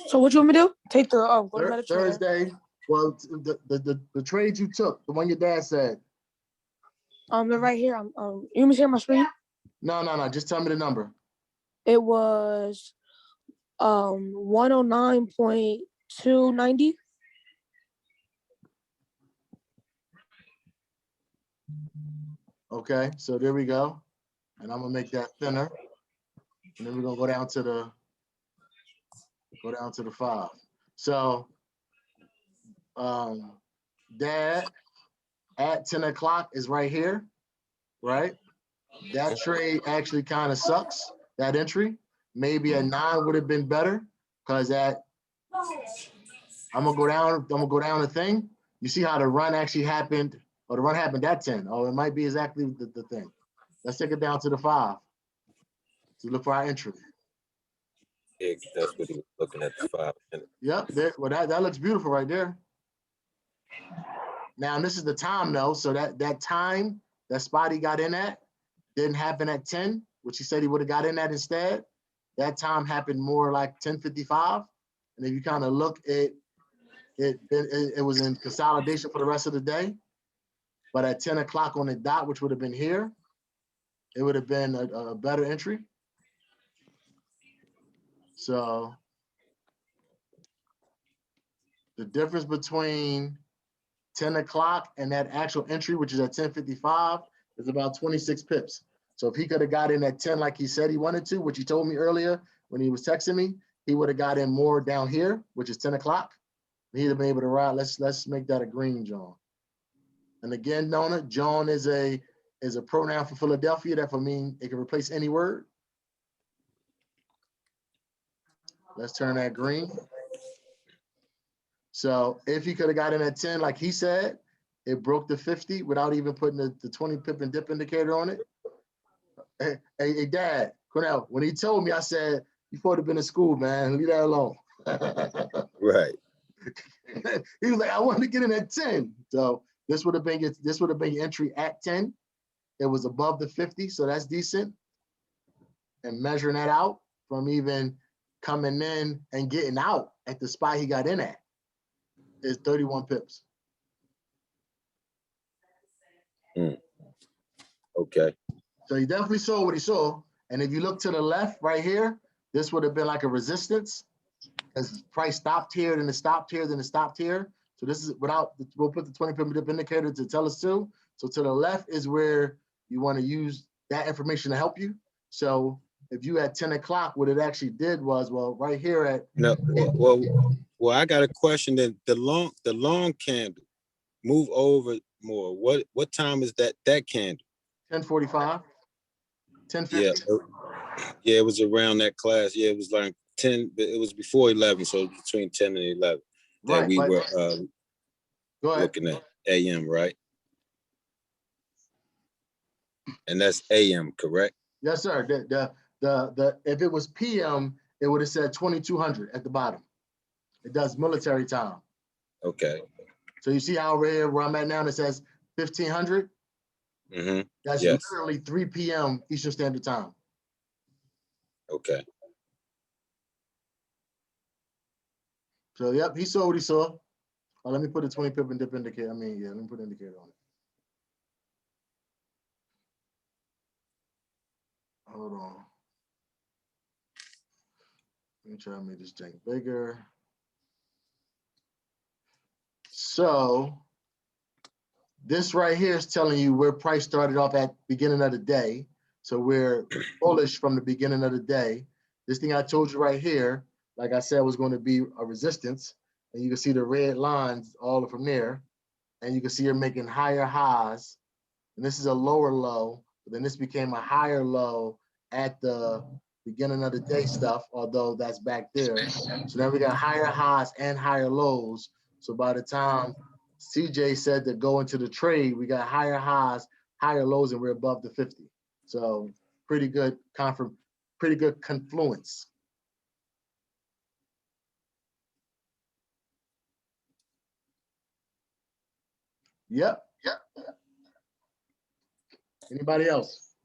So what you want me to do? Take the go to MetaTrader. Thursday. Well, the trades you took, the one your dad said. They're right here. You want me to share my screen? No. Just tell me the number. It was 109.290. Okay, so there we go. And I'm gonna make that thinner. And then we're gonna go down to the 5. So Dad at 10 o'clock is right here, right? That trade actually kind of sucks, that entry. maybe a 9 would have been better, because I'm gonna go down the thing. You see how the run actually happened, or the run happened at 10. Oh, it might be exactly the thing. Let's take it down to the 5 to look for our entry. Yeah, that's what he was looking at, the 5 minutes. Yep, well, that looks beautiful right there. Now, this is the time though, so that time, that spot he got in at didn't happen at 10, which he said he would have got in at instead. That time happened more like 10:55. And if you kind of look at it was in consolidation for the rest of the day. But at 10 o'clock on the dot, which would have been here, it would have been a better entry. So the difference between 10 o'clock and that actual entry, which is at 10:55, is about 26 pips. So if he could have got in at 10 like he said he wanted to, which he told me earlier when he was texting me, he would have got in more down here, which is 10 o'clock. He'd have been able to ride. Let's make that a green, John. And again, Nona, John is a pronoun for Philadelphia. That will mean it can replace any word. Let's turn that green. So if he could have got in at 10, like he said, it broke the 50 without even putting the 20 pip and dip indicator on it. Hey, Dad, Cornell, when he told me, I said, you supposed to have been in school, man. Leave that alone. Right. He was like, I wanted to get in at 10. So this would have been your entry at 10. It was above the 50, so that's decent. And measuring that out from even coming in and getting out at the spot he got in at is 31 pips. Okay. So he definitely saw what he saw. And if you look to the left right here, this would have been like a resistance. As price stopped here, then it stopped here, then it stopped here. So this is without, we'll put the 20 pip dip indicator to tell us too. So to the left is where you want to use that information to help you. So if you at 10 o'clock, what it actually did was, well, right here at. No, well, I got a question. Then the long candle, move over more. What time is that candle? 10:45, 10:50. Yeah, it was around that class. Yeah, it was like 10. It was before 11, so it was between 10 and 11 that Right, we were go ahead. looking at AM, right? And that's AM, correct? Yes, sir. The if it was PM, it would have said 2200 at the bottom. It does military time. Okay. So you see how where I'm at now, it says 1500. Mm-hmm. That's literally 3 p.m. Eastern Standard Time. Okay. So yep, he saw what he saw. Let me put a 20 pip and dip indicator. Let me put an indicator on it. Hold on. Let me try to make this thing bigger. So this right here is telling you where price started off at beginning of the day. So we're bullish from the beginning of the day. This thing I told you right here, like I said, was going to be a resistance. And you can see the red lines all from there. And you can see you're making higher highs. And this is a lower low. But then this became a higher low at the beginning of the day stuff, although that's back there. So now we got higher highs and higher lows. So by the time CJ said to go into the trade, we got higher highs, higher lows, and we're above the 50. So pretty good confluence. Yep. Anybody else?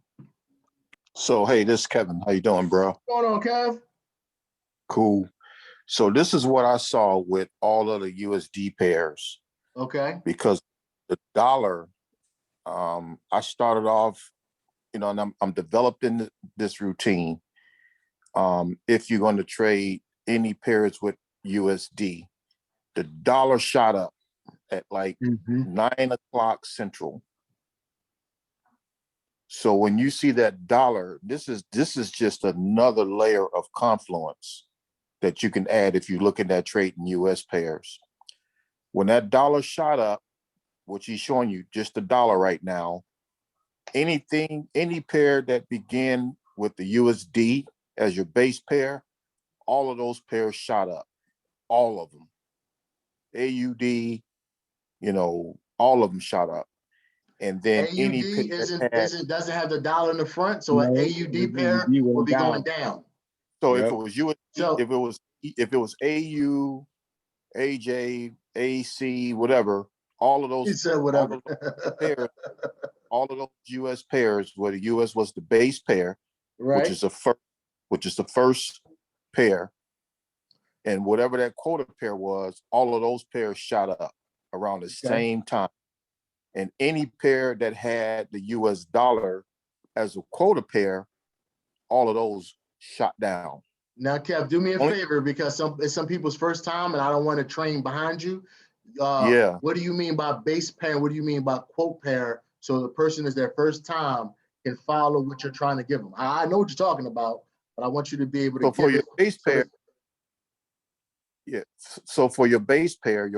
So, hey, this is Kevin. How you doing, bro? What's going on, Kev? Cool. So this is what I saw with all of the USD pairs. Okay. Because the dollar, I started off, and I'm developing this routine. If you're going to trade any pairs with USD, the dollar shot up at like 9 o'clock Central. So when you see that dollar, this is just another layer of confluence that you can add if you look at that trade in US pairs. When that dollar shot up, which he's showing you just the dollar right now, any pair that began with the USD as your base pair, all of those pairs shot up, all of them. AUD, all of them shot up. And then AUD any pair that doesn't have the dollar in the front, so an AUD pair will be going down. So Yep. if it was USD, if it was AU, AJ, AC, whatever, all of those, He said whatever. all of those US pairs, where the US was the base pair, Right. which is the first pair, and whatever that quota pair was, all of those pairs shot up around the same time. And any pair that had the US dollar as a quota pair, all of those shot down. Now, Kev, do me a favor, because it's some people's first time and I don't want to train behind you. Yeah. What do you mean by base pair? What do you mean by quote pair? So the person is their first time can follow what you're trying to give them. I know what you're talking about, but I want you to be able to So for give your it. base pair, so for your base pair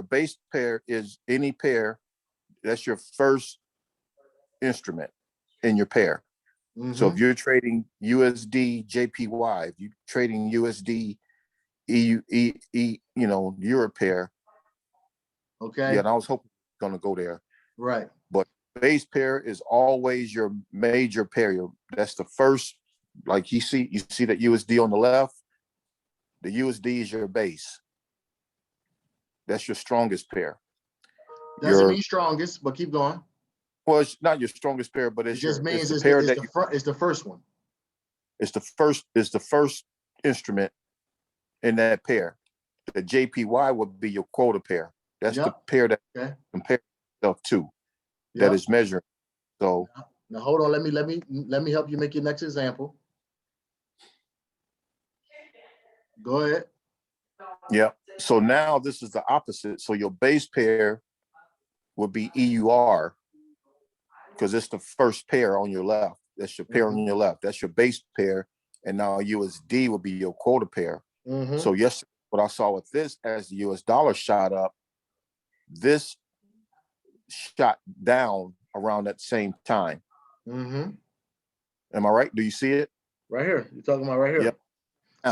is any pair that's your first instrument in your pair. So if you're trading USD JPY, if you're trading USD Euro pair. Okay. Yeah, and I was hoping gonna go there. Right. But base pair is always your major pair. That's the first, like you see that USD on the left. The USD is your base. That's your strongest pair. Doesn't mean strongest, but keep going. Well, it's not your strongest pair, but It just means it's the first one. It's the first instrument in that pair. The JPY would be your quota pair. That's the pair that compares itself to, that is measuring. So now hold on, let me help you make your next example. Go ahead. Yeah. So now this is the opposite. So your base pair would be EUR, because it's the first pair on your left. That's your pair on your left. That's your base pair. And now USD will be your quota pair. So yesterday, what I saw with this, as the US dollar shot up, this shot down around that same time. Am I right? Do you see it? Right here. You're talking about right here. Yep.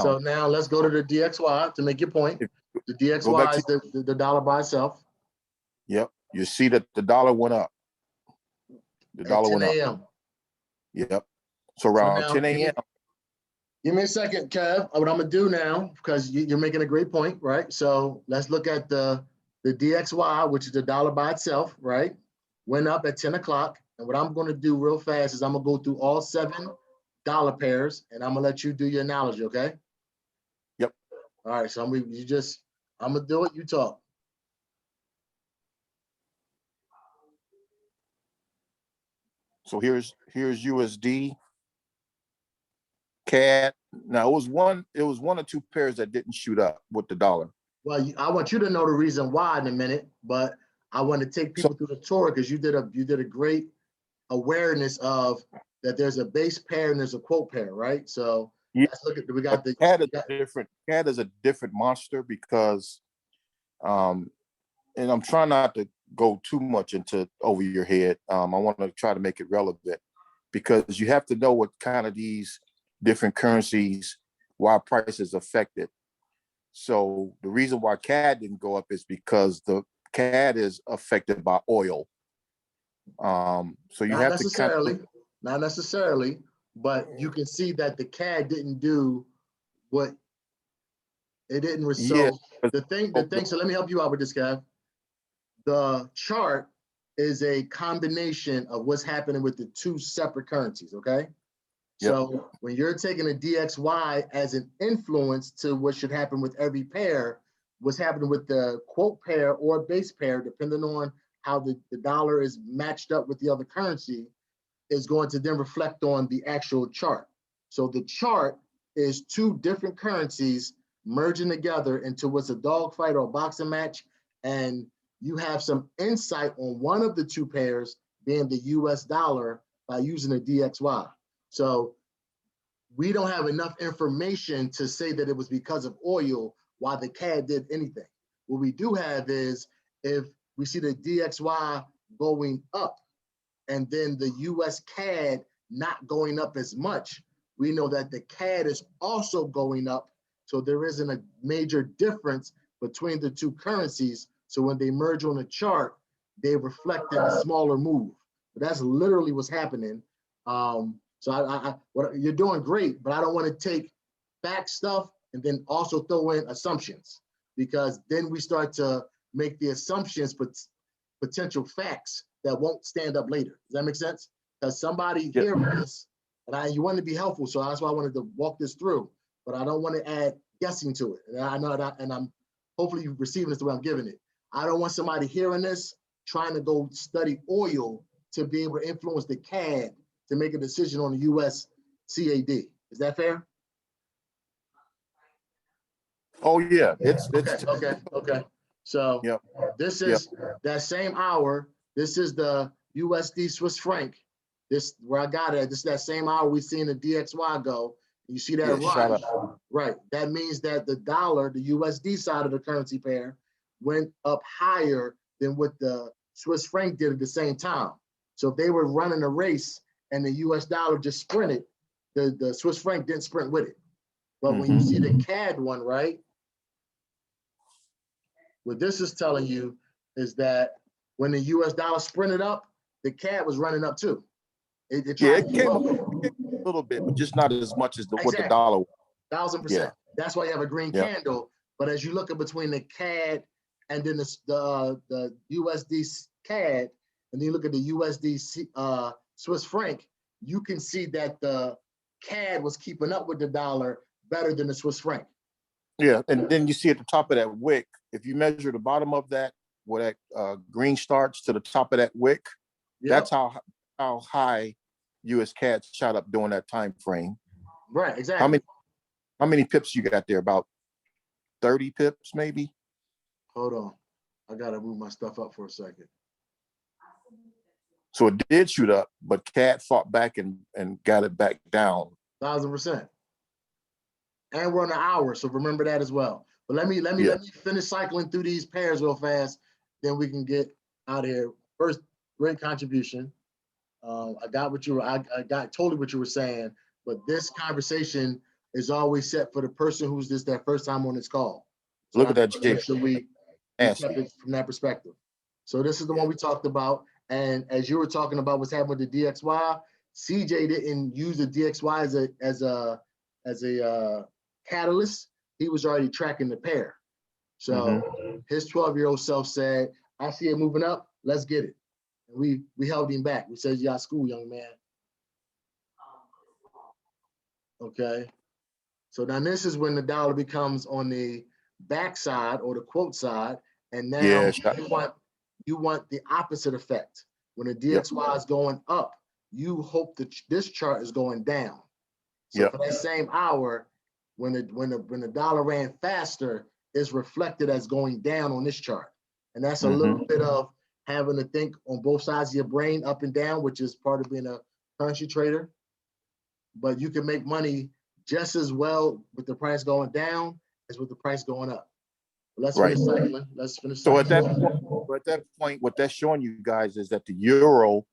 So now let's go to the DXY to make your point. The DXY is the dollar by itself. Yep. You see that the dollar went up. The dollar went up. Yep. So around 10 a.m. Give me a second, Kev. What I'm gonna do now, because you're making a great point, right? So let's look at the DXY, which is the dollar by itself, right? Went up at 10 o'clock. And what I'm gonna do real fast is I'm gonna go through all 7 dollar pairs, and I'm gonna let you do your analogy, okay? Yep. All right, so I'm gonna do it, you talk. So here's USD, CAD. Now it was one or two pairs that didn't shoot up with the dollar. Well, I want you to know the reason why in a minute, but I want to take people through the tour, because you did a great awareness of that there's a base pair and there's a quote pair, right? So let's look at CAD is a different monster, because and I'm trying not to go too much into over your head. I want to try to make it relevant, because you have to know what kind of these different currencies, why price is affected. So the reason why CAD didn't go up is because the CAD is affected by oil. So you have to not necessarily, but you can see that the CAD didn't do what it didn't. So the thing. So let me help you out with this, Kev. The chart is a combination of what's happening with the 2 separate currencies, okay? So when you're taking a DXY as an influence to what should happen with every pair, what's happening with the quote pair or base pair, depending on how the dollar is matched up with the other currency, is going to then reflect on the actual chart. So the chart is 2 different currencies merging together into what's a dogfight or a boxing match, and you have some insight on one of the 2 pairs being the US dollar by using a DXY. So we don't have enough information to say that it was because of oil why the CAD did anything. What we do have is, if we see the DXY going up and then the US CAD not going up as much, we know that the CAD is also going up. So there isn't a major difference between the two currencies. So when they merge on the chart, they reflect in a smaller move. But that's literally what's happening. So you're doing great, but I don't want to take fact stuff and then also throw in assumptions, because then we start to make the assumptions, but potential facts that won't stand up later. Does that make sense? Because somebody hearing this, and you want to be helpful, so that's why I wanted to walk this through, but I don't want to add guessing to it. And I know that, and I'm hopefully you're receiving this the way I'm giving it. I don't want somebody hearing this trying to go study oil to be able to influence the CAD to make a decision on the US CAD. Is that fair? Oh yeah, it's okay. So this is that same hour. This is the USD Swiss franc. This where I got it. This is that same hour we seen the DXY go. You see that rise, right? That means that the dollar, the USD side of the currency pair, went up higher than what the Swiss franc did at the same time. So if they were running a race and the US dollar just sprinted, the Swiss franc didn't sprint with it. But when you see the CAD one, right? What this is telling you is that when the US dollar sprinted up, the CAD was running up too. It came up a little bit, but just not as much as what the dollar was. 1000%. That's why you have a green candle. But as you look at between the CAD and then the USD CAD, and then you look at the USD Swiss franc, you can see that the CAD was keeping up with the dollar better than the Swiss franc. Yeah, and then you see at the top of that wick, if you measure the bottom of that, where that green starts to the top of that wick, that's how high US CAD shot up during that time frame. Right, exactly. How many pips you got there? About 30 pips, maybe? Hold on. I gotta move my stuff up for a second. So it did shoot up, but CAD fought back and got it back down. 1000%. And we're on an hour, so remember that as well. But let me finish cycling through these pairs real fast, then we can get out of here. First, great contribution. I got totally what you were saying, but this conversation is always set for the person who's their first time on this call. So look at that, Jake. So we kept it from that perspective. So this is the one we talked about, and as you were talking about what's happening with the DXY, CJ didn't use the DXY as a catalyst. He was already tracking the pair. So his 12-year-old self said, "I see it moving up. Let's get it." And we held him back. We said, "You got school, young man." Okay. So now this is when the dollar becomes on the backside or the quote side, and now you want the opposite effect. When the DXY is going up, you hope that this chart is going down. So for that same hour, when the dollar ran faster, it's reflected as going down on this chart. And that's a little bit of having to think on both sides of your brain, up and down, which is part of being a currency trader. But you can make money just as well with the price going down as with the price going up. But let's finish cycling. Let's finish cycling. So at that point, what that's showing you guys is that the euro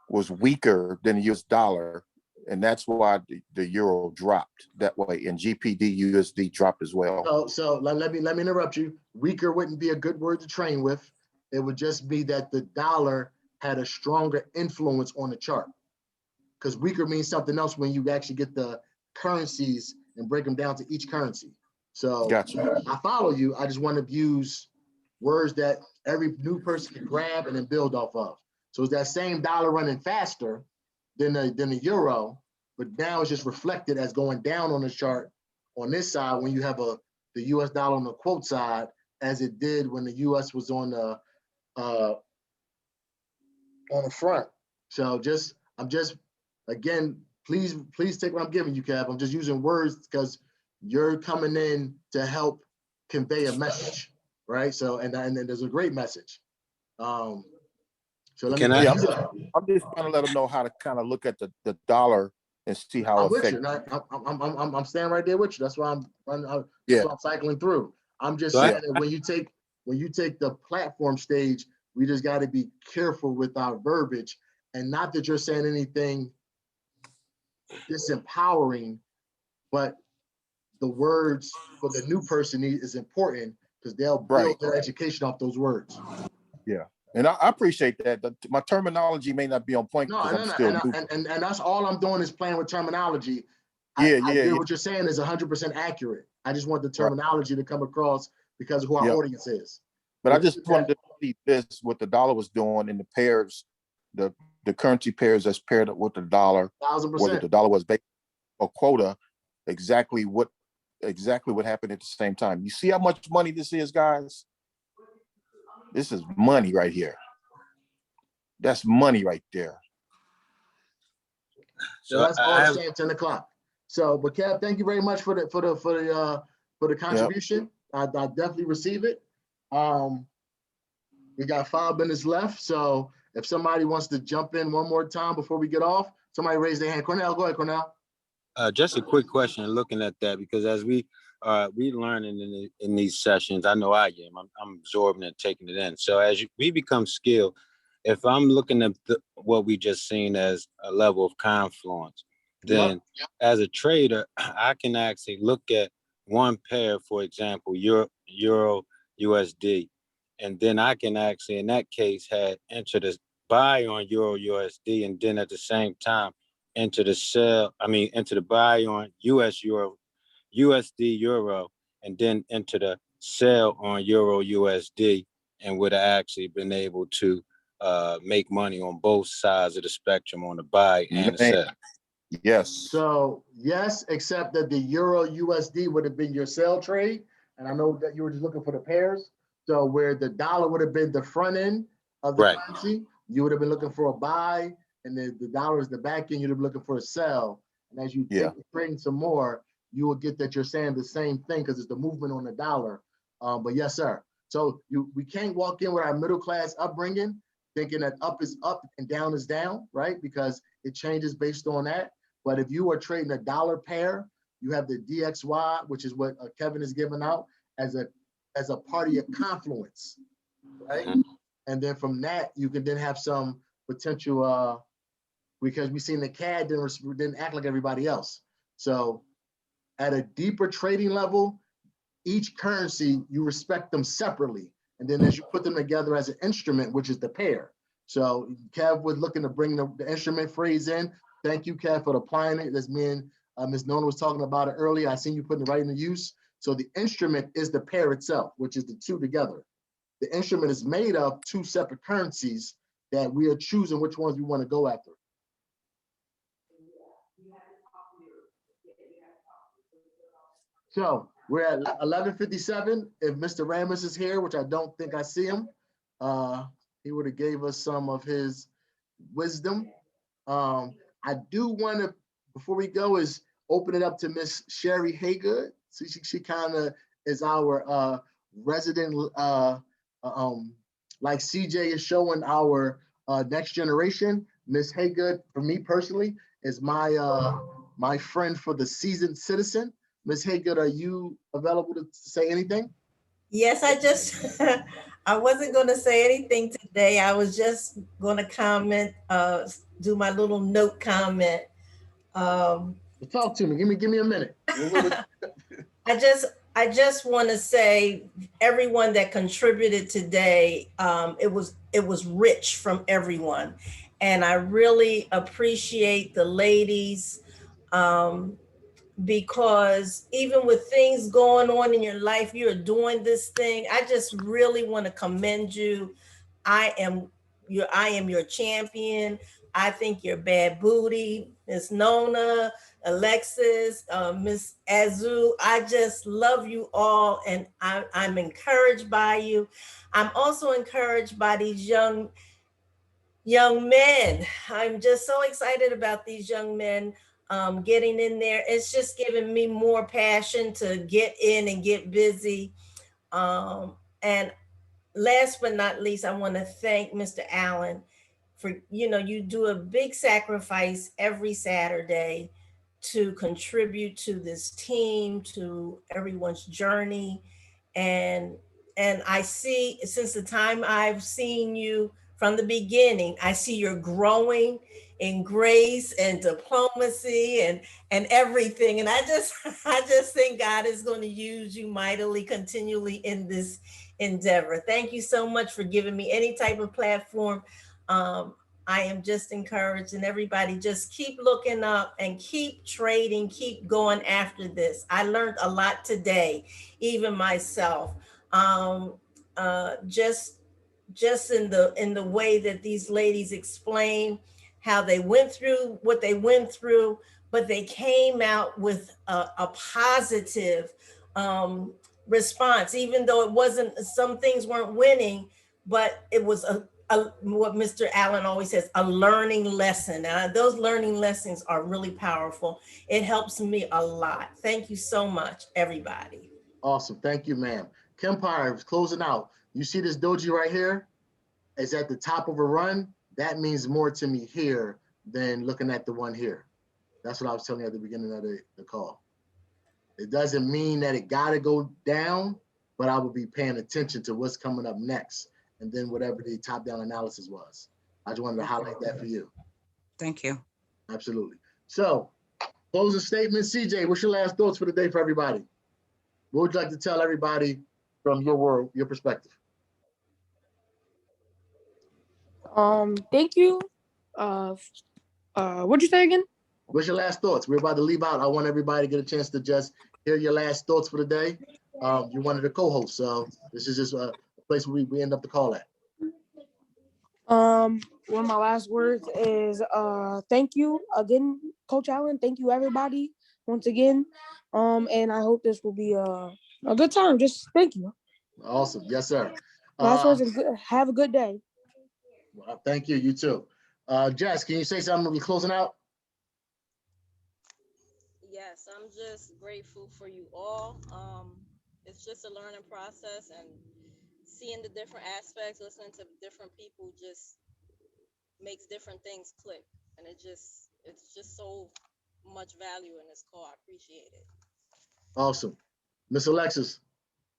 was weaker than the US dollar, and that's why the euro dropped that way, and GPD USD dropped as well. So let me interrupt you. Weaker wouldn't be a good word to train with. It would just be that the dollar had a stronger influence on the chart, because weaker means something else when you actually get the currencies and break them down to each currency. So gotcha. I follow you. I just want to use words that every new person can grab and then build off of. So it's that same dollar running faster than the euro, but now it's just reflected as going down on the chart on this side when you have the US dollar on the quote side, as it did when the US was on the front. So I'm just again, please take what I'm giving you, Kev. I'm just using words because you're coming in to help convey a message, right? So and then there's a great message. So let me. I'm just trying to let them know how to kind of look at the dollar and see how I'm with you. I'm standing right there with you. That's why I'm cycling through. I'm just saying that when you take the platform stage, we just got to be careful with our verbiage, and not that you're saying anything disempowering, but the words for the new person is important because they'll build their education off those words. Yeah. And I appreciate that. My terminology may not be on point because I'm still new. And that's all I'm doing is playing with terminology. Yeah, I agree what you're saying is 100% accurate. I just want the terminology to come across because of who our audience is. But I just wanted to see this, what the dollar was doing in the pairs, the currency pairs that's paired up with the dollar, 1000%. whether the dollar was based or quota, exactly what happened at the same time. You see how much money this is, guys? This is money right here. That's money right there. So that's all the same 10 o'clock. So, but Kev, thank you very much for the contribution. I definitely receive it. We got 5 minutes left. So if somebody wants to jump in one more time before we get off, somebody raise their hand. Cornell, go ahead, Cornell. Just a quick question looking at that, because as we learning in these sessions, I know I am. I'm absorbing and taking it in. So as we become skilled, if I'm looking at what we just seen as a level of confluence, then as a trader, I can actually look at one pair, for example, Euro USD, and then I can actually, in that case, enter the buy on Euro USD, and then at the same time enter the buy on USD Euro, and then enter the sell on Euro USD, and would have actually been able to make money on both sides of the spectrum, on the buy and the sell. Yes. So yes, except that the Euro USD would have been your sell trade. And I know that you were just looking for the pairs. So where the dollar would have been the front end of the currency, you would have been looking for a buy, and the dollar is the back end, you'd have been looking for a sell. And as you take the trading some more, you will get that you're saying the same thing because it's the movement on the dollar. But yes, sir. So we can't walk in with our middle class upbringing thinking that up is up and down is down, right? Because it changes based on that. But if you are trading a dollar pair, you have the DXY, which is what Kevin is giving out as a part of your confluence, right? And then from that, you can then have some potential, because we seen the CAD didn't act like everybody else. So at a deeper trading level, each currency, you respect them separately. And then as you put them together as an instrument, which is the pair. So Kev was looking to bring the instrument phrase in. Thank you, Kev, for applying it. As me and Ms. Nona was talking about it earlier. I seen you putting it right into use. So the instrument is the pair itself, which is the two together. The instrument is made of two separate currencies that we are choosing which ones we want to go after. So we're at 11:57. If Mr. Ramos is here, which I don't think I see him, he would have gave us some of his wisdom. I do want to, before we go, is open it up to Miss Sherry Haygood. So she kind of is our resident, like CJ is showing our next generation. Miss Haygood, for me personally, is my friend for the seasoned citizen. Ms. Haygood, are you available to say anything? Yes, I wasn't going to say anything today. I was just going to comment, do my little note comment. Talk to me. Give me a minute. I just want to say, everyone that contributed today, it was rich from everyone, and I really appreciate the ladies. Because even with things going on in your life, you're doing this thing. I just really want to commend you. I am your champion. I think you're bad booty, Miss Nona, Alexis, Miss Azu. I just love you all, and I'm encouraged by you. I'm also encouraged by these young men. I'm just so excited about these young men getting in there. It's just giving me more passion to get in and get busy. And last but not least, I want to thank Mr. Allen for, you do a big sacrifice every Saturday to contribute to this team, to everyone's journey. And I see, since the time I've seen you from the beginning, I see you're growing in grace and diplomacy and everything. And I just think God is going to use you mightily, continually in this endeavor. Thank you so much for giving me any type of platform. I am just encouraged, and everybody just keep looking up and keep trading, keep going after this. I learned a lot today, even myself. Just in the way that these ladies explain how they went through what they went through, but they came out with a positive response, even though it wasn't, some things weren't winning, but it was what Mr. Allen always says, a learning lesson. And those learning lessons are really powerful. It helps me a lot. Thank you so much, everybody. Awesome. Thank you, ma'am. Kempire is closing out. You see this doji right here? It's at the top of a run. That means more to me here than looking at the one here. That's what I was telling you at the beginning of the call. It doesn't mean that it got to go down, but I will be paying attention to what's coming up next, and then whatever the top-down analysis was. I just wanted to highlight that for you. Thank you. Absolutely. So, closing statement, CJ, what's your last thoughts for the day for everybody? What would you like to tell everybody from your world, your perspective? Thank you. What'd you say again? What's your last thoughts? We're about to leave out. I want everybody to get a chance to just hear your last thoughts for the day. You're one of the co-hosts, so this is just a place where we end up the call at. One of my last words is thank you again, Coach Allen. Thank you, everybody, once again. And I hope this will be a good time. Just thank you. Awesome. Yes, sir. Last words is good. Have a good day. Well, thank you. You too. Jess, can you say something? We're closing out. Yes, I'm just grateful for you all. It's just a learning process, and seeing the different aspects, listening to different people just makes different things click. And it's just so much value in this call. I appreciate it. Awesome. Miss Alexis,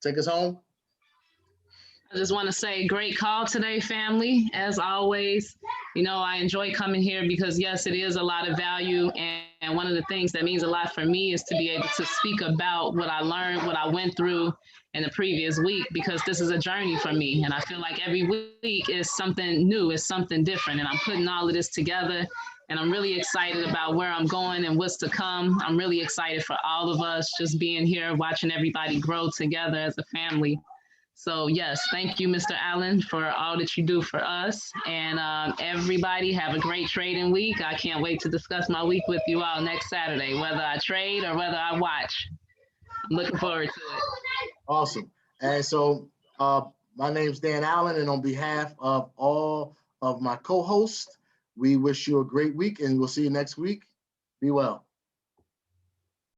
take us home. I just want to say great call today, family. As always, you know, I enjoy coming here because, yes, it is a lot of value. And one of the things that means a lot for me is to be able to speak about what I learned, what I went through in the previous week, because this is a journey for me. And I feel like every week is something new, is something different. And I'm putting all of this together. And I'm really excited about where I'm going and what's to come. I'm really excited for all of us just being here, watching everybody grow together as a family. So yes, thank you, Mr. Allen, for all that you do for us. And everybody have a great trading week. I can't wait to discuss my week with you all next Saturday, whether I trade or whether I watch. I'm looking forward to it. Awesome. And so my name's Dan Allen, and on behalf of all of my co-hosts, we wish you a great week, and we'll see you next week. Be well.